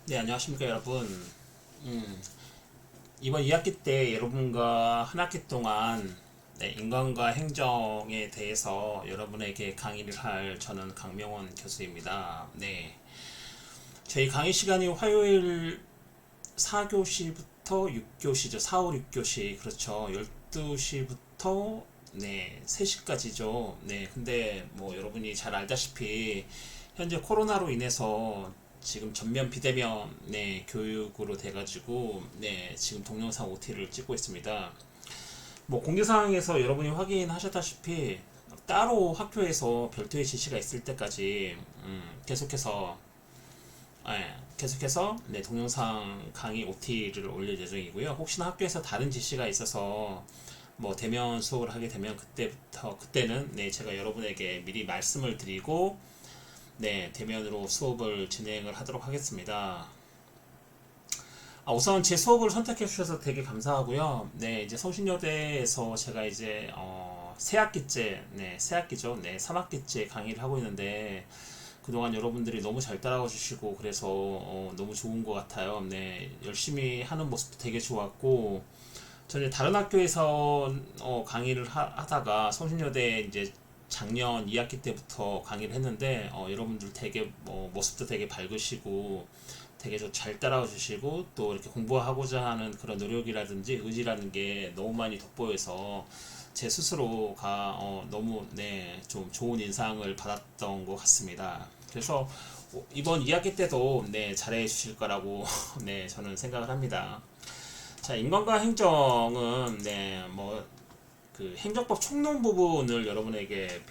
네, 안녕하십니까, 여러분. 음, 이번 2학기 때 여러분과 한 학기 동안 네, 인간과 행정에 대해서 여러분에게 강의를 할 저는 강명원 교수입니다. 네, 저희 강의 시간이 화요일 4교시부터 6교시죠. 4, 5, 6교시. 그렇죠. 12시부터 네, 3시까지죠. 네, 근데 뭐 여러분이 잘 알다시피 현재 코로나로 인해서 지금 전면 비대면 네, 교육으로 돼가지고 네, 지금 동영상 OT를 찍고 있습니다. 뭐 공지사항에서 여러분이 확인하셨다시피 따로 학교에서 별도의 지시가 있을 때까지 계속해서 계속해서 네, 동영상 강의 OT를 올릴 예정이고요. 혹시나 학교에서 다른 지시가 있어서 뭐 대면 수업을 하게 되면 그때는 네, 제가 여러분에게 미리 말씀을 드리고 네, 대면으로 수업을 진행을 하도록 하겠습니다. 우선 제 수업을 선택해 주셔서 되게 감사하고요. 네, 이제 성신여대에서 제가 이제 새 학기째, 네, 새 학기죠. 네, 3학기째 강의를 하고 있는데 그동안 여러분들이 너무 잘 따라와 주시고 그래서 너무 좋은 것 같아요. 네, 열심히 하는 모습도 되게 좋았고 저는 다른 학교에서 강의를 하다가 성신여대 이제 작년 2학기 때부터 강의를 했는데 여러분들 되게 모습도 되게 밝으시고 되게 잘 따라와 주시고 또 이렇게 공부하고자 하는 그런 노력이라든지 의지라는 게 너무 많이 돋보여서 제 스스로가 너무 네, 좀 좋은 인상을 받았던 것 같습니다. 그래서 이번 2학기 때도 네, 잘해 주실 거라고 네, 저는 생각을 합니다. 자, 인간과 행정은 네, 뭐 그 행정법 총론 부분을 여러분에게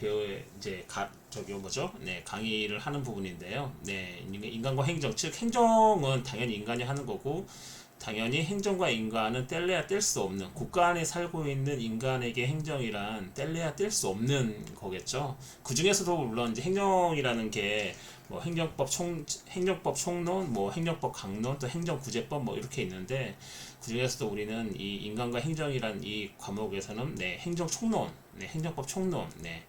이제 저기 뭐죠? 네, 강의를 하는 부분인데요. 네, 인간과 행정, 즉 행정은 당연히 인간이 하는 거고 당연히 행정과 인간은 뗄래야 뗄 수 없는 국가 안에 살고 있는 인간에게 행정이란 뗄래야 뗄 수 없는 거겠죠. 그 중에서도 물론 이제 행정이라는 게 뭐 행정법 총론, 뭐 행정법 강론, 또 행정구제법 뭐 이렇게 있는데 그 중에서도 우리는 이 인간과 행정이란 이 과목에서는 네, 행정 총론, 네, 행정법 총론, 네,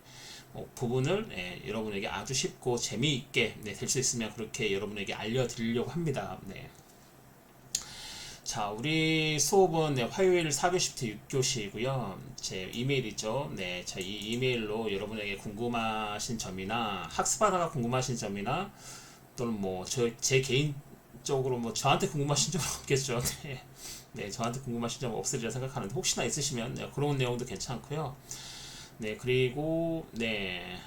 부분을 여러분에게 아주 쉽고 재미있게 네, 될 수 있으면 그렇게 여러분에게 알려드리려고 합니다. 네. 자, 우리 수업은 네, 화요일 4교시부터 6교시이고요. 제 이메일이죠. 네, 이 이메일로 여러분에게 궁금하신 점이나 학습하다가 궁금하신 점이나 또는 뭐 제 개인적으로 뭐 저한테 궁금하신 점은 없겠죠. 네. 네, 저한테 궁금하신 점 없으리라 생각하는데 혹시나 있으시면 네, 그런 내용도 괜찮고요. 네, 그리고 네,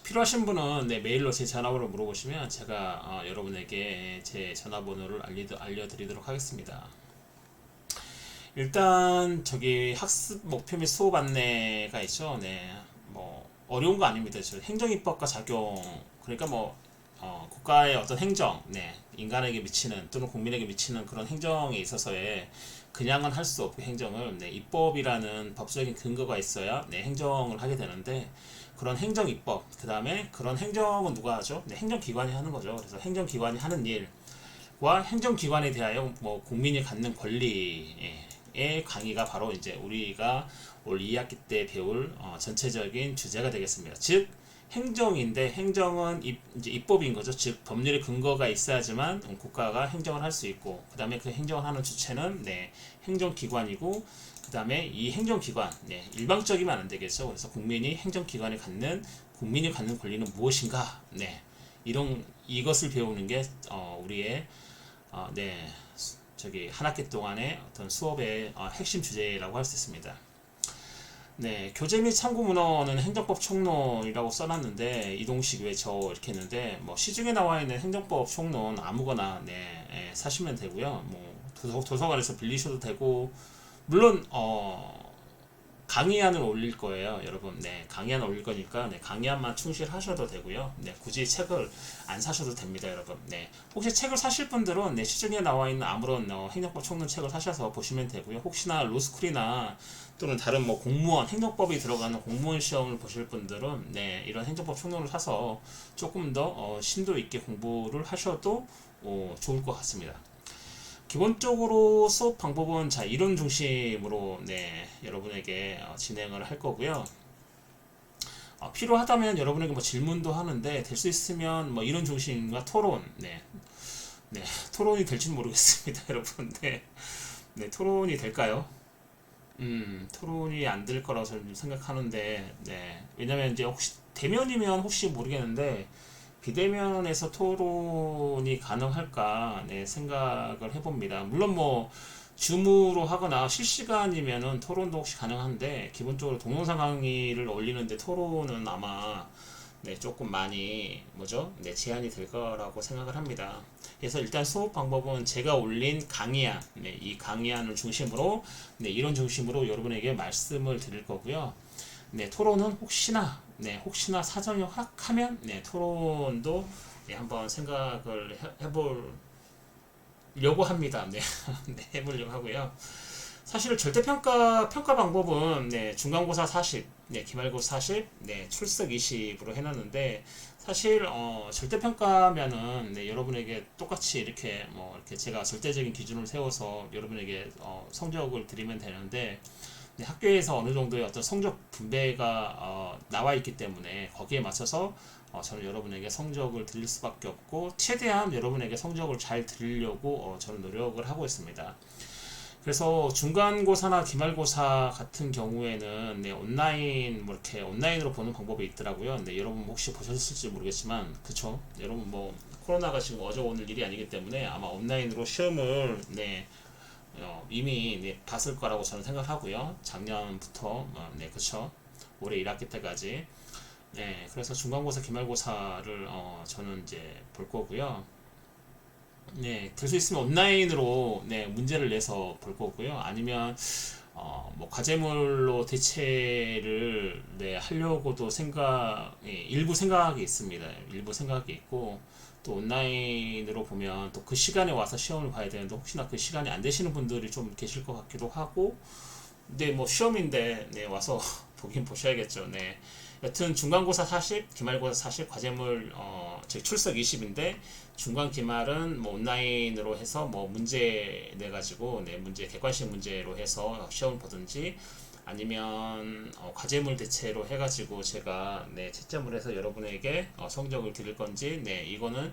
필요하신 분은 네, 메일로 제 전화번호 물어보시면 제가 여러분에게 제 전화번호를 알려드리도록 하겠습니다. 일단 저기 학습 목표 및 수업 안내가 있죠. 네, 뭐 어려운 거 아닙니다. 저 행정입법과 작용 그러니까 뭐 국가의 어떤 행정, 네, 인간에게 미치는 또는 국민에게 미치는 그런 행정에 있어서의 그냥은 할 수 없고 행정을 네, 입법이라는 법적인 근거가 있어야 네, 행정을 하게 되는데 그런 행정 입법 그 다음에 그런 행정은 누가 하죠? 네, 행정기관이 하는 거죠. 그래서 행정기관이 하는 일과 행정기관에 대하여 뭐 국민이 갖는 권리의 강의가 바로 이제 우리가 올 2학기 때 배울 전체적인 주제가 되겠습니다. 즉 행정인데 행정은 이제 입법인 거죠. 즉 법률의 근거가 있어야지만 국가가 행정을 할 수 있고 그 다음에 그 행정을 하는 주체는 네, 행정기관이고 그 다음에 이 행정기관 네, 일방적이면 안 되겠죠. 그래서 국민이 갖는 권리는 무엇인가? 네, 이것을 배우는 게 우리의 네, 저기 한 학기 동안의 어떤 수업의 핵심 주제라고 할 수 있습니다. 네, 교재 및 참고 문헌은 행정법 총론이라고 써놨는데 이동식 왜 저 이렇게 했는데 뭐 시중에 나와 있는 행정법 총론 아무거나 네, 사시면 되고요. 뭐 도서관에서 빌리셔도 되고 물론 강의안을 올릴 거예요, 여러분. 네, 강의안 올릴 거니까 네, 강의안만 충실하셔도 되고요. 네, 굳이 책을 안 사셔도 됩니다, 여러분. 네, 혹시 책을 사실 분들은 네, 시중에 나와 있는 아무런 행정법 총론 책을 사셔서 보시면 되고요. 혹시나 로스쿨이나 또는 다른 뭐 공무원 행정법이 들어가는 공무원 시험을 보실 분들은 네, 이런 행정법 총론을 사서 조금 더 심도 있게 공부를 하셔도 좋을 것 같습니다. 기본적으로 수업 방법은 자 이론 중심으로 네, 여러분에게 진행을 할 거고요. 필요하다면 여러분에게 뭐 질문도 하는데 될 수 있으면 뭐 이론 중심과 토론, 네, 네, 토론이 될지는 모르겠습니다, 여러분. 네, 네, 토론이 될까요? 토론이 안 될 거라고 저는 생각하는데, 네, 왜냐면 이제 혹시 대면이면 혹시 모르겠는데 비대면에서 토론이 가능할까, 네, 생각을 해봅니다. 물론 뭐 줌으로 하거나 실시간이면은 토론도 혹시 가능한데 기본적으로 동영상 강의를 올리는데 토론은 아마 네, 조금 많이 뭐죠? 네, 제한이 될 거라고 생각을 합니다. 그래서 일단 수업 방법은 제가 올린 강의안, 네, 이 강의안을 중심으로 네, 이론 중심으로 여러분에게 말씀을 드릴 거고요. 네, 토론은 혹시나 사정이 허락하면 네, 토론도 네, 한번 생각을 해보려고 합니다. 네, 네, 해보려고 하고요. 사실 절대평가 방법은 네, 중간고사 40, 네, 기말고사 40, 네, 출석 20으로 해놨는데 사실 절대평가면은 네, 여러분에게 똑같이 이렇게 뭐 이렇게 제가 절대적인 기준을 세워서 여러분에게 성적을 드리면 되는데 네, 학교에서 어느 정도의 어떤 성적 분배가 나와 있기 때문에 거기에 맞춰서 저는 여러분에게 성적을 드릴 수밖에 없고 최대한 여러분에게 성적을 잘 드리려고 저는 노력을 하고 있습니다. 그래서 중간고사나 기말고사 같은 경우에는 네, 온라인 뭐 이렇게 온라인으로 보는 방법이 있더라고요. 네, 여러분 혹시 보셨을지 모르겠지만 그쵸? 여러분 뭐 코로나가 지금 어제 오늘 일이 아니기 때문에 아마 온라인으로 시험을 네, 이미 네, 봤을 거라고 저는 생각하고요. 작년부터 네, 그쵸? 올해 1학기 때까지 네, 그래서 중간고사 기말고사를 저는 이제 볼 거고요. 네, 될 수 있으면 온라인으로 네, 문제를 내서 볼 거고요. 아니면 뭐 과제물로 대체를 네, 하려고도 일부 생각이 있습니다. 일부 생각이 있고 또 온라인으로 보면 또 그 시간에 와서 시험을 봐야 되는데 혹시나 그 시간이 안 되시는 분들이 좀 계실 것 같기도 하고 근데 뭐 시험인데 네, 와서 보긴 보셔야겠죠. 네. 여튼 중간고사 40, 기말고사 40, 과제물 즉 출석 20인데 중간 기말은 뭐 온라인으로 해서 뭐 문제 내 가지고 네, 문제 객관식 문제로 해서 시험을 보든지 아니면 과제물 대체로 해 가지고 제가 네, 채점을 해서 여러분에게 성적을 드릴 건지 네, 이거는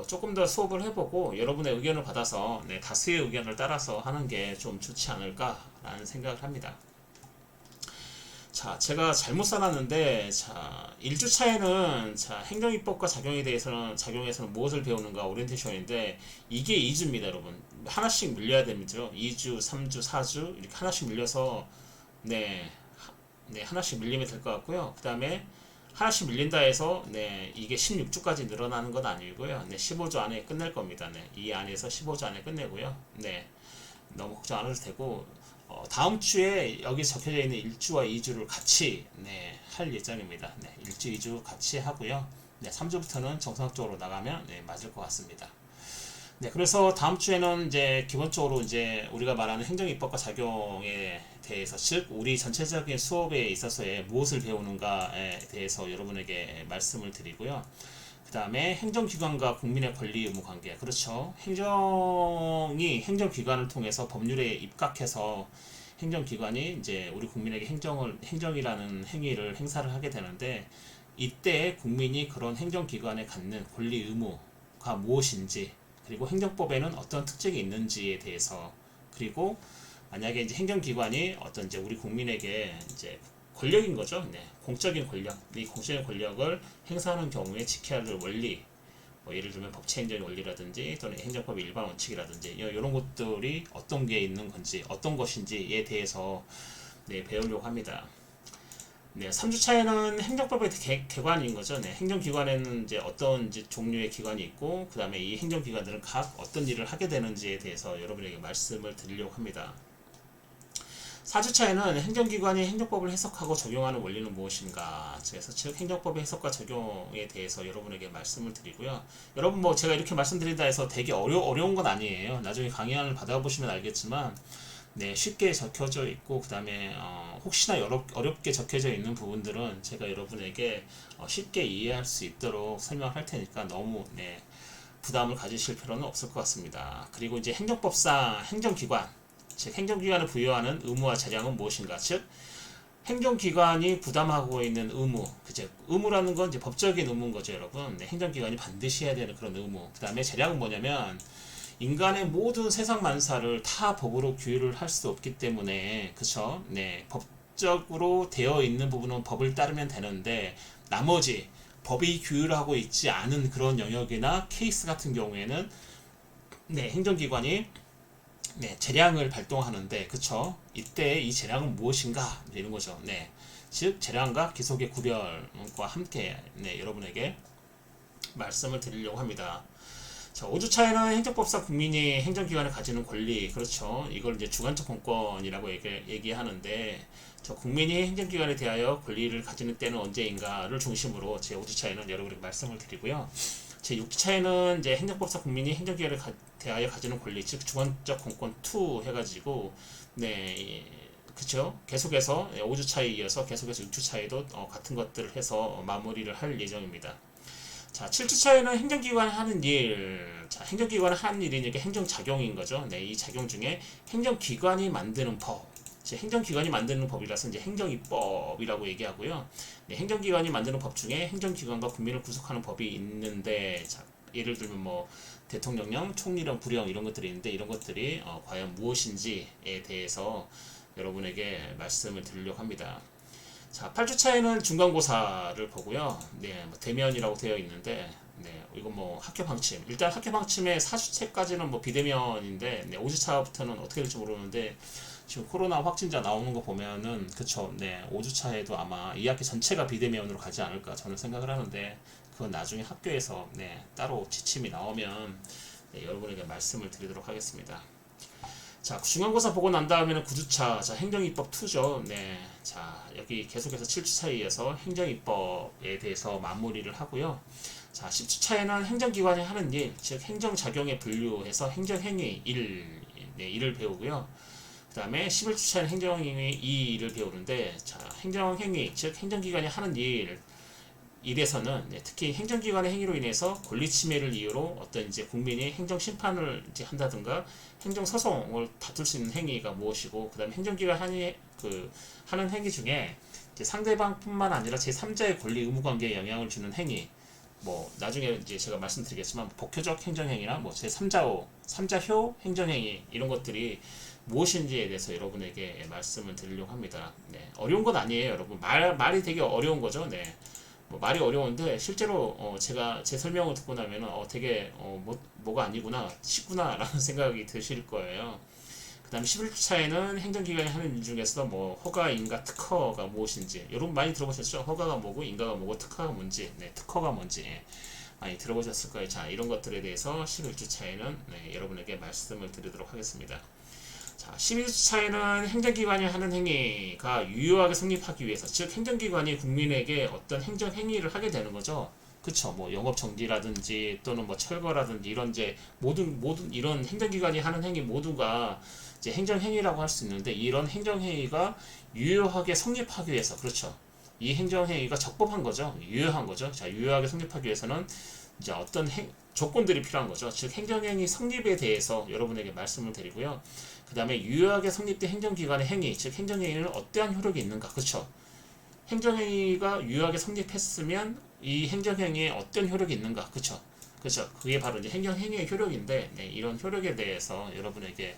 조금 더 수업을 해보고 여러분의 의견을 받아서 네, 다수의 의견을 따라서 하는 게 좀 좋지 않을까라는 생각을 합니다. 자, 제가 잘못 살았는데, 자, 1주차에는, 자, 행정입법과 작용에서는 무엇을 배우는가, 오리엔테이션인데, 이게 2주입니다, 여러분. 하나씩 밀려야 됩니다. 2주, 3주, 4주, 이렇게 하나씩 밀려서, 네, 네, 하나씩 밀리면 될 것 같고요. 그 다음에, 하나씩 밀린다 해서, 네, 이게 16주까지 늘어나는 건 아니고요. 네, 15주 안에 끝낼 겁니다. 네, 이 안에서 15주 안에 끝내고요. 네, 너무 걱정 안 해도 되고, 다음 주에 여기 적혀져 있는 1주와 2주를 같이 네, 할 예정입니다. 네, 1주, 2주 같이 하고요. 네, 3주부터는 정상적으로 나가면 네, 맞을 것 같습니다. 네, 그래서 다음 주에는 이제 기본적으로 이제 우리가 말하는 행정입법과 작용에 대해서 즉 우리 전체적인 수업에 있어서의 무엇을 배우는가에 대해서 여러분에게 말씀을 드리고요. 그 다음에 행정기관과 국민의 권리 의무 관계. 그렇죠. 행정기관을 통해서 법률에 입각해서 행정기관이 이제 우리 국민에게 행정이라는 행위를 행사를 하게 되는데 이때 국민이 그런 행정기관에 갖는 권리 의무가 무엇인지 그리고 행정법에는 어떤 특징이 있는지에 대해서 그리고 만약에 이제 행정기관이 어떤 이제 우리 국민에게 이제 권력인 거죠. 네. 공적인 권력. 이 공적인 권력을 행사하는 경우에 지켜야 할 원리. 뭐 예를 들면 법치행정의 원리라든지 또는 행정법의 일반 원칙이라든지 이런 것들이 어떤 게 있는 건지 어떤 것인지에 대해서 네, 배우려고 합니다. 네, 3주차에는 행정법의 개관인 거죠. 네, 행정기관에는 이제 어떤 이제 종류의 기관이 있고 그 다음에 이 행정기관들은 각 어떤 일을 하게 되는지에 대해서 여러분에게 말씀을 드리려고 합니다. 4주차에는 행정기관이 행정법을 해석하고 적용하는 원리는 무엇인가 그래서 즉 행정법의 해석과 적용에 대해서 여러분에게 말씀을 드리고요. 여러분 뭐 제가 이렇게 말씀드린다 해서 되게 어려운 건 아니에요. 나중에 강의안을 받아보시면 알겠지만 네, 쉽게 적혀져 있고 그 다음에 혹시나 어렵게 적혀져 있는 부분들은 제가 여러분에게 쉽게 이해할 수 있도록 설명할 테니까 너무 네, 부담을 가지실 필요는 없을 것 같습니다. 그리고 이제 행정법상 행정기관 즉 행정기관을 부여하는 의무와 재량은 무엇인가 즉 행정기관이 부담하고 있는 의무, 그죠? 의무라는 건 이제 법적인 의무인 거죠, 여러분. 네, 행정기관이 반드시 해야 되는 그런 의무. 그 다음에 재량은 뭐냐면, 인간의 모든 세상 만사를 타 법으로 규율을 할 수 없기 때문에, 그쵸? 네, 법적으로 되어 있는 부분은 법을 따르면 되는데, 나머지 법이 규율하고 있지 않은 그런 영역이나 케이스 같은 경우에는, 네, 행정기관이 네, 재량을 발동하는데, 그쵸? 이때 이 재량은 무엇인가? 이런 거죠. 네. 즉, 재량과 기속의 구별과 함께, 네, 여러분에게 말씀을 드리려고 합니다. 자, 5주차에는 행정법상 국민이 행정기관을 가지는 권리, 그렇죠. 이걸 이제 주관적 공권이라고 얘기하는데, 저 국민이 행정기관에 대하여 권리를 가지는 때는 언제인가를 중심으로 제 5주차에는 여러분에게 말씀을 드리고요. 제 6차에는 이제 행정법상 국민이 행정기관에 대하여 가지는 권리, 즉 주관적 공권 2 해가지고 네, 그쵸? 계속해서 5주차에 이어서 계속해서 6주차에도 같은 것들을 해서 마무리를 할 예정입니다. 자, 7주차에는 행정기관이 하는 일, 자, 행정기관이 하는 일이니까 행정작용인 거죠. 네, 이 작용 중에 행정기관이 만드는 법, 행정기관이 만드는 법이라서 이제 행정입법이라고 얘기하고요. 네, 행정기관이 만드는 법 중에 행정기관과 국민을 구속하는 법이 있는데, 자, 예를 들면 뭐 대통령령, 총리령, 부령 이런 것들이 있는데 이런 것들이 과연 무엇인지에 대해서 여러분에게 말씀을 드리려고 합니다. 자, 8주차에는 중간고사를 보고요. 네, 뭐 대면이라고 되어 있는데, 네, 이건 뭐 학교 방침. 일단 학교 방침의 4주차까지는 뭐 비대면인데, 네, 5주차부터는 어떻게 될지 모르는데, 지금 코로나 확진자 나오는 거 보면은, 그쵸, 네, 5주차에도 아마 2학기 전체가 비대면으로 가지 않을까 저는 생각을 하는데, 그건 나중에 학교에서, 네, 따로 지침이 나오면, 네, 여러분에게 말씀을 드리도록 하겠습니다. 자, 중간고사 보고 난 다음에는 9주차, 자, 행정입법 2죠. 네. 자, 여기 계속해서 7주차에 이어서 행정입법에 대해서 마무리를 하고요. 자, 10주차에는 행정기관이 하는 일, 즉, 행정작용에 분류해서 행정행위 1, 네, 1을 배우고요. 그 다음에 11주차에는 행정행위 2를 배우는데, 자, 행정행위, 즉, 행정기관이 하는 일에서는 특히 행정기관의 행위로 인해서 권리침해를 이유로 어떤 이제 국민이 행정심판을 이제 한다든가 행정소송을 다툴 수 있는 행위가 무엇이고, 그 다음에 행정기관 하는 행위 중에 이제 상대방뿐만 아니라 제3자의 권리 의무 관계에 영향을 주는 행위, 뭐 나중에 이제 제가 말씀드리겠지만 복효적 행정행위나 뭐 제3자호, 3자효 행정행위 이런 것들이 무엇인지에 대해서 여러분에게 말씀을 드리려고 합니다. 네, 어려운 건 아니에요, 여러분. 말이 되게 어려운 거죠. 네. 뭐 말이 어려운데 실제로 제가 제 설명을 듣고 나면은 되게 뭐가 아니구나 쉽구나 라는 생각이 드실 거예요. 그 다음에 11주차에는 행정기관이 하는 일 중에서 뭐 허가, 인가, 특허가 무엇인지 여러분 많이 들어보셨죠? 허가가 뭐고 인가가 뭐고 특허가 뭔지, 네, 특허가 뭔지 많이 들어보셨을 거예요. 자, 이런 것들에 대해서 11주차에는 네, 여러분에게 말씀을 드리도록 하겠습니다. 자, 12주차에는 행정기관이 하는 행위가 유효하게 성립하기 위해서, 즉 행정기관이 국민에게 어떤 행정행위를 하게 되는 거죠. 그쵸? 뭐 영업정지라든지 또는 뭐 철거라든지 이런 이제 모든 이런 행정기관이 하는 행위 모두가 이제 행정행위라고 할 수 있는데, 이런 행정행위가 유효하게 성립하기 위해서, 그렇죠? 이 행정행위가 적법한 거죠. 유효한 거죠. 자, 유효하게 성립하기 위해서는 이제 어떤 조건들이 필요한 거죠. 즉 행정행위 성립에 대해서 여러분에게 말씀을 드리고요. 그 다음에 유효하게 성립된 행정기관의 행위, 즉 행정행위는 어떠한 효력이 있는가, 그렇죠? 행정행위가 유효하게 성립했으면 이 행정행위에 어떤 효력이 있는가, 그렇죠? 그렇죠. 그게 바로 이제 행정행위의 효력인데, 네, 이런 효력에 대해서 여러분에게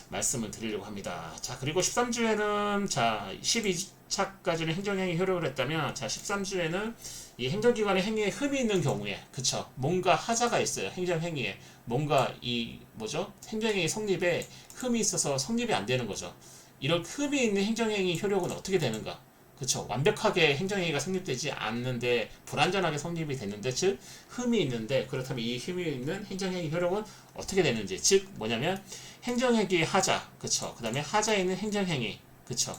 말씀을 드리려고 합니다. 자, 그리고 13주에는 자 12차까지는 행정행위 효력을 했다면, 자 13주에는 이 행정기관의 행위에 흠이 있는 경우에, 그쵸, 뭔가 하자가 있어요. 행정행위에 뭔가 이 뭐죠, 행정행위 성립에 흠이 있어서 성립이 안 되는 거죠. 이런 흠이 있는 행정행위 효력은 어떻게 되는가, 그쵸, 완벽하게 행정행위가 성립되지 않는데 불완전하게 성립이 됐는데, 즉 흠이 있는데, 그렇다면 이 흠이 있는 행정행위 효력은 어떻게 되는지, 즉 뭐냐면 행정행위의 하자, 그쵸, 그 다음에 하자에 있는 행정행위, 그쵸,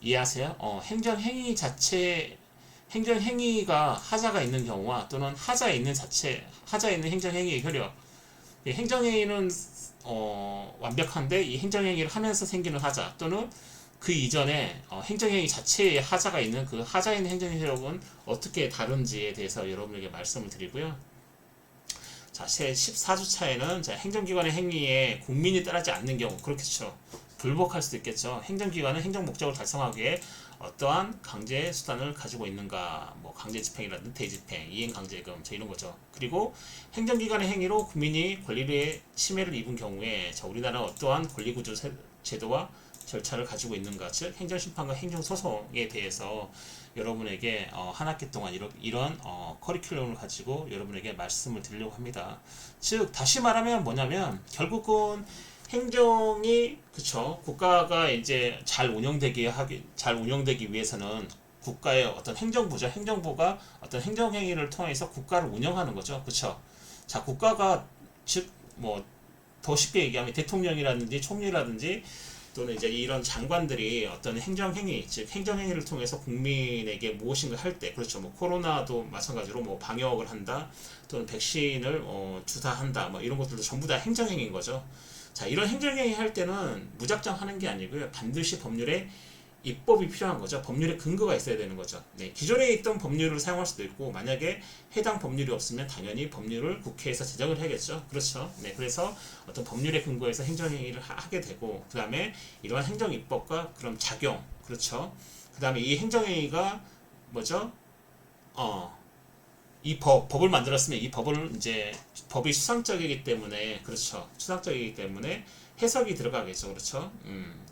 이해하세요? 행정행위 자체, 행정행위가 하자가 있는 경우와 또는 하자에 있는 행정행위의 효력, 이 행정행위는 완벽한데 이 행정행위를 하면서 생기는 하자, 또는 그 이전에 행정행위 자체에 하자가 있는 그 하자에 있는 행정행위 효력은 어떻게 다른지에 대해서 여러분에게 말씀을 드리고요. 자, 제 14주차에는 행정기관의 행위에 국민이 따르지 않는 경우, 그렇겠죠. 불복할 수도 있겠죠. 행정기관은 행정 목적을 달성하기 위해 어떠한 강제 수단을 가지고 있는가, 뭐 강제 집행이라든지 대집행, 이행강제금, 이런 거죠. 그리고 행정기관의 행위로 국민이 권리의 침해를 입은 경우에 자, 우리나라는 어떠한 권리구조 제도와 절차를 가지고 있는가, 즉 행정심판과 행정소송에 대해서 여러분에게 한 학기 동안 이런 커리큘럼을 가지고 여러분에게 말씀을 드리려고 합니다. 즉 다시 말하면 뭐냐면 결국은 행정이 그쵸, 국가가 이제 잘 운영되기 위해서는 국가의 어떤 행정부죠. 행정부가 어떤 행정행위를 통해서 국가를 운영하는 거죠. 그쵸. 자, 국가가 즉 뭐 더 쉽게 얘기하면 대통령이라든지 총리라든지 또는 이제 이런 장관들이 어떤 행정행위, 즉 행정행위를 통해서 국민에게 무엇인가 할 때, 그렇죠. 뭐 코로나도 마찬가지로 뭐 방역을 한다, 또는 백신을 주사한다, 뭐 이런 것들도 전부 다 행정행위인 거죠. 자, 이런 행정행위 할 때는 무작정 하는 게 아니고요. 반드시 법률에 입법이 필요한 거죠. 법률의 근거가 있어야 되는 거죠. 네, 기존에 있던 법률을 사용할 수도 있고, 만약에 해당 법률이 없으면 당연히 법률을 국회에서 제정을 해야겠죠. 그렇죠. 네, 그래서 어떤 법률의 근거에서 행정행위를 하게 되고, 그 다음에 이러한 행정입법과 그런 작용, 그렇죠. 그 다음에 이 행정행위가 뭐죠? 이 법을 만들었으면 이 법을 이제 법이 수상적이기 때문에 그렇죠. 수상적이기 때문에 해석이 들어가겠죠. 그렇죠.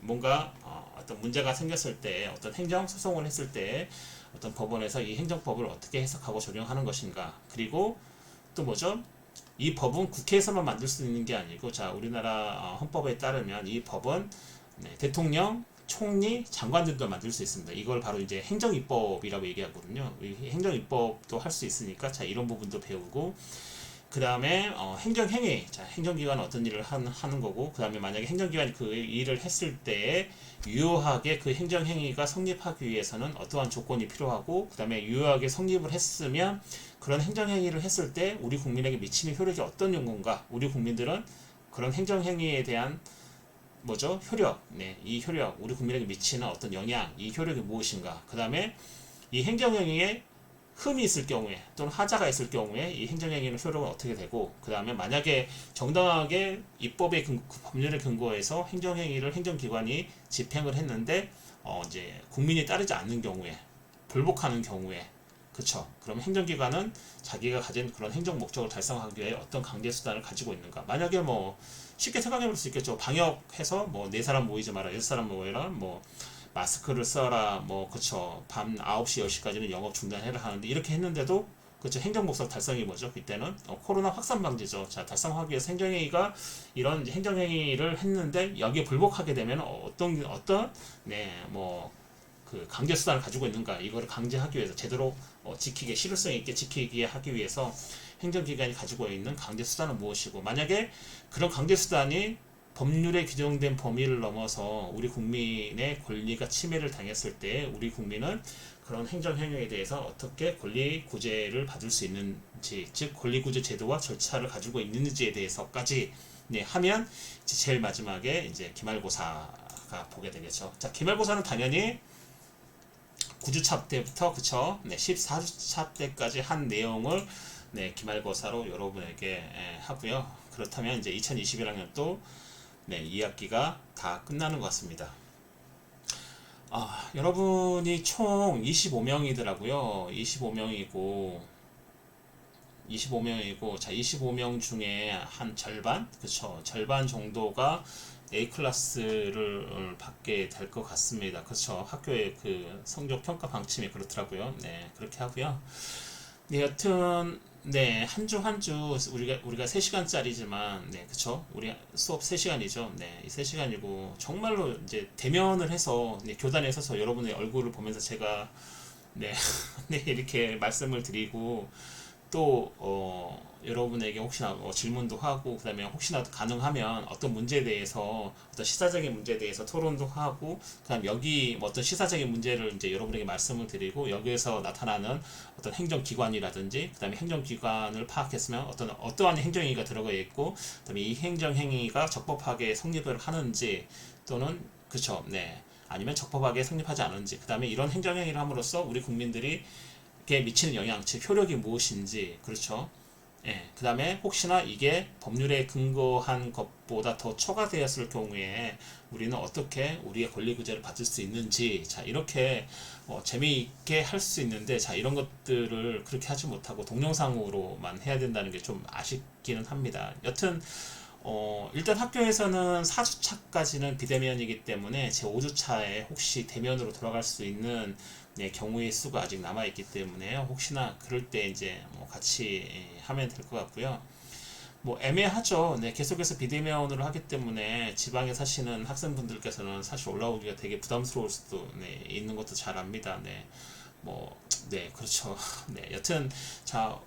뭔가 어떤 문제가 생겼을 때 어떤 행정 소송을 했을 때 어떤 법원에서 이 행정법을 어떻게 해석하고 적용하는 것인가. 그리고 또 뭐죠? 이 법은 국회에서만 만들 수 있는 게 아니고 자, 우리나라 헌법에 따르면 이 법은 대통령, 총리, 장관들도 만들 수 있습니다. 이걸 바로 이제 행정입법이라고 얘기하거든요. 행정입법도 할 수 있으니까 자, 이런 부분도 배우고 그 다음에 행정행위, 자, 행정기관은 어떤 일을 하는 거고 그 다음에 만약에 행정기관이 그 일을 했을 때 유효하게 그 행정행위가 성립하기 위해서는 어떠한 조건이 필요하고 그 다음에 유효하게 성립을 했으면 그런 행정행위를 했을 때 우리 국민에게 미치는 효력이 어떤 건가, 우리 국민들은 그런 행정행위에 대한 뭐죠? 효력, 네, 이 효력, 우리 국민에게 미치는 어떤 영향, 이 효력이 무엇인가. 그 다음에 이 행정행위에 흠이 있을 경우에 또는 하자가 있을 경우에 이 행정행위의 효력은 어떻게 되고 그 다음에 만약에 정당하게 입법의 법률의 근거에서 행정행위를 행정기관이 집행을 했는데 이제 국민이 따르지 않는 경우에 불복하는 경우에 그쵸. 그럼 행정기관은 자기가 가진 그런 행정 목적을 달성하기 위해 어떤 강제 수단을 가지고 있는가. 만약에 뭐 쉽게 생각해 볼 수 있겠죠. 방역해서 뭐 네 사람 모이지 마라, 여섯 사람 모여라, 뭐 마스크를 써라, 뭐 그쵸. 밤 9시, 10시까지는 영업 중단해라 하는데 이렇게 했는데도 그쵸. 행정 목적 달성이 뭐죠? 그때는 코로나 확산 방지죠. 자, 달성하기 위해서 행정행위가 이런 행정행위를 했는데 여기에 불복하게 되면 어떤 네, 뭐 그 강제 수단을 가지고 있는가, 이거를 강제하기 위해서 제대로 지키게, 실효성 있게 지키게 하기 위해서 행정기관이 가지고 있는 강제 수단은 무엇이고, 만약에 그런 강제 수단이 법률에 규정된 범위를 넘어서 우리 국민의 권리가 침해를 당했을 때 우리 국민은 그런 행정행위에 대해서 어떻게 권리 구제를 받을 수 있는지, 즉 권리 구제 제도와 절차를 가지고 있는지에 대해서까지 네, 하면 이제 제일 마지막에 이제 기말고사가 보게 되겠죠. 자, 기말고사는 당연히 9주차 때부터 그쵸? 네, 14주차 때까지 한 내용을 네, 기말고사로 여러분에게 하고요. 그렇다면 이제 2021학년도 네, 2학기가 다 끝나는 것 같습니다. 여러분이 총 25명이더라고요. 25명이고 자, 25명 중에 한 절반, 그쵸? 절반 정도가 A 클래스를 받게 될 것 같습니다. 그렇죠. 학교의 그 성적 평가 방침이 그렇더라고요. 네, 그렇게 하고요. 네, 여튼 네, 한 주 한 주 우리가 3시간짜리지만 네, 그쵸? 우리 수업 3시간이죠. 네, 이 3시간이고 정말로 이제 대면을 해서 네, 교단에 서서 여러분의 얼굴을 보면서 제가 네, 네, 이렇게 말씀을 드리고 또 여러분에게 혹시나 질문도 하고 그 다음에 혹시나 가능하면 어떤 문제에 대해서 어떤 시사적인 문제에 대해서 토론도 하고 그다음 여기 뭐 어떤 시사적인 문제를 이제 여러분에게 말씀을 드리고 여기에서 나타나는 어떤 행정기관이라든지 그 다음에 행정기관을 파악했으면 어떠한 행정행위가 들어가 있고 그 다음에 이 행정행위가 적법하게 성립을 하는지 또는 그쵸 네 아니면 적법하게 성립하지 않은지 그 다음에 이런 행정행위를 함으로써 우리 국민들이 게 미치는 영향, 즉 효력이 무엇인지, 그렇죠? 예, 그 다음에 혹시나 이게 법률에 근거한 것보다 더 초과되었을 경우에 우리는 어떻게 우리의 권리구제를 받을 수 있는지, 자, 이렇게 재미있게 할 수 있는데, 자, 이런 것들을 그렇게 하지 못하고 동영상으로만 해야 된다는 게 좀 아쉽기는 합니다. 여튼 일단 학교에서는 4주차까지는 비대면이기 때문에 제 5주차에 혹시 대면으로 돌아갈 수 있는 경우의 수가 아직 남아있기 때문에 혹시나 그럴 때 이제 뭐 같이 하면 될 것 같고요. 뭐 애매하죠. 네, 계속해서 비대면으로 하기 때문에 지방에 사시는 학생분들께서는 사실 올라오기가 되게 부담스러울 수도 있는 것도 잘 압니다. 네, 뭐, 네, 그렇죠. 네, 여튼 자,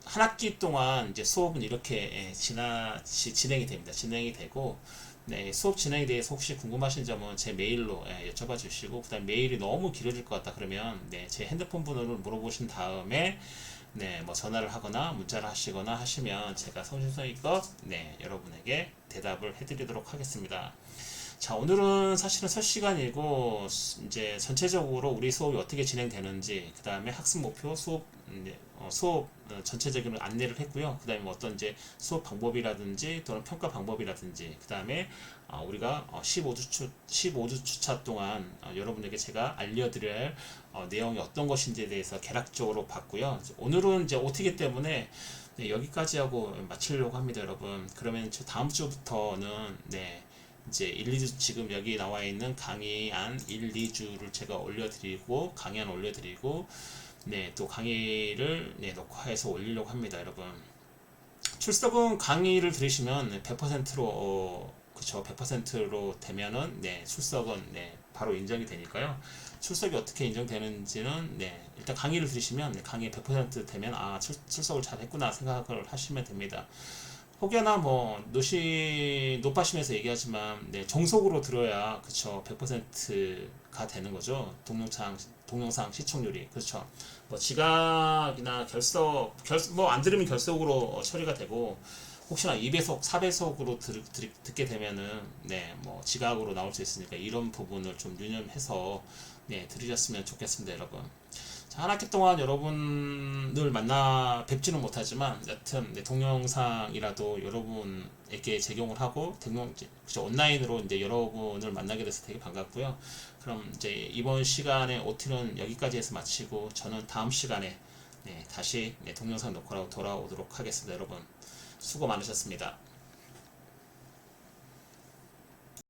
한 학기 동안 이제 수업은 이렇게 진행이 됩니다. 진행이 되고, 네, 수업 진행에 대해서 혹시 궁금하신 점은 제 메일로 여쭤봐 주시고, 그 다음 메일이 너무 길어질 것 같다 그러면, 네, 제 핸드폰 번호를 물어보신 다음에, 네, 뭐 전화를 하거나 문자를 하시거나 하시면 제가 성심성의껏, 네, 여러분에게 대답을 해드리도록 하겠습니다. 자, 오늘은 사실은 첫 시간이고, 이제 전체적으로 우리 수업이 어떻게 진행되는지, 그 다음에 학습 목표, 수업 전체적인 안내를 했고요. 그 다음에 뭐 어떤 이제 수업 방법이라든지 또는 평가 방법이라든지, 그 다음에 우리가 15주 주차 동안 여러분에게 제가 알려드려야 할 내용이 어떤 것인지에 대해서 개략적으로 봤고요. 오늘은 이제 OT기 때문에 네, 여기까지 하고 마치려고 합니다, 여러분. 그러면 다음 주부터는 이제 1, 2주 지금 여기 나와 있는 강의안 1, 2주를 제가 올려드리고 강의안 올려드리고 또 강의를 녹화해서 올리려고 합니다, 여러분. 출석은 강의를 들으시면 100%로 그쵸 100%로 되면은 출석은 바로 인정이 되니까요. 출석이 어떻게 인정되는지는 일단 강의를 들으시면 강의 100% 되면 출석을 잘 했구나 생각을 하시면 됩니다. 혹여나 뭐 노파심에서 얘기하지만 정석으로 들어야 그쵸 100%가 되는 거죠. 동영상 시청률이 그렇죠. 뭐 지각이나 뭐 안 들으면 결석으로 처리가 되고 혹시나 2배속, 4배속으로 듣게 되면은 뭐 지각으로 나올 수 있으니까 이런 부분을 좀 유념해서 들으셨으면 좋겠습니다, 여러분. 자, 한 학기 동안 여러분을 만나 뵙지는 못하지만 여튼 동영상이라도 여러분에게 제공을 하고 온라인으로 이제 여러분을 만나게 돼서 되게 반갑고요. 그럼 이제 이번 시간에 OT는 여기까지 해서 마치고 저는 다음 시간에 다시 동영상 녹화로 돌아오도록 하겠습니다. 여러분 수고 많으셨습니다.